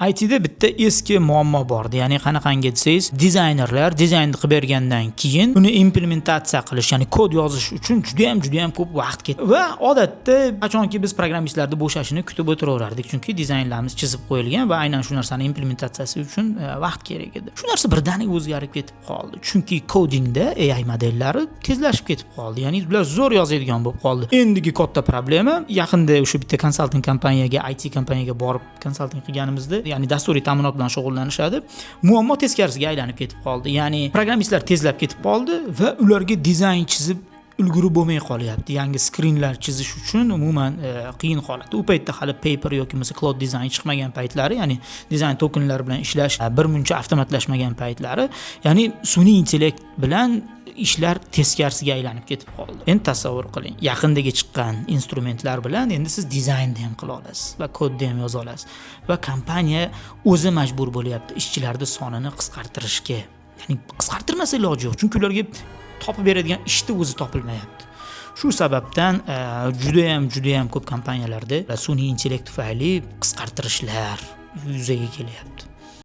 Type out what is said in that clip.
ITda bitta eski muammo bor. Ya'ni qanaqangi desangiz, dizaynerlar dizaynni qilib bergandan keyin uni implementatsiya qilish, ya'ni kod yozish uchun juda ham ko'p vaqt ketadi. Va odatda qachonki biz programmistlarni bo'shashini kutib o'tiraverardik, chunki dizaynlarimiz chizib qo'yilgan va aynan shu narsani implementatsiyasi uchun vaqt kerak edi. Shu narsa birdaniga o'zgarib ketib qoldi. Chunki kodingda AI modellari tezlashib ketib qoldi. Ya'ni ular zo'r yozadigan bo'lib qoldi. Endigi katta problema, yaqinda o'sha bitta konsalting kompaniyaga, IT kompaniyaga borib konsalting qilganimizda, ya'ni dasturiy ta'minot bilan shug'ullanishadi. Muammo teskarisiga aylanib ketib qoldi. Ya'ni programmistlar tezlab ketib qoldi va ularga dizayn chizib ulgurib bo'lmay qolyapti. Yangi skrinlar chizish uchun umuman qiyin holat. U paytda hali paper yoki bo'lmasa cloud dizayn chiqmagan paytlari, ya'ni dizayn tokenlar bilan ishlash birmuncha avtomatlashmagan paytlari, ya'ni sun'iy intellekt bilan ishlar teskarisiga aylanib ketib qoldi. Endi tasavvur qiling, yaqindagi chiqqan instrumentlar bilan endi siz dizaynni ham qila olasiz va kodni ham yoza olasiz va kompaniya o'zi majbur bo'lyapti ishchilarning sonini qisqartirishga. Ya'ni qisqartirmasa iloji yo'q, chunki ularga topib beradigan ishni o'zi topilmayapti. Shu sababdan juda ham ko'p kompaniyalarda sun'iy intellekt tufayli qisqartirishlar yuzaga kelyapti.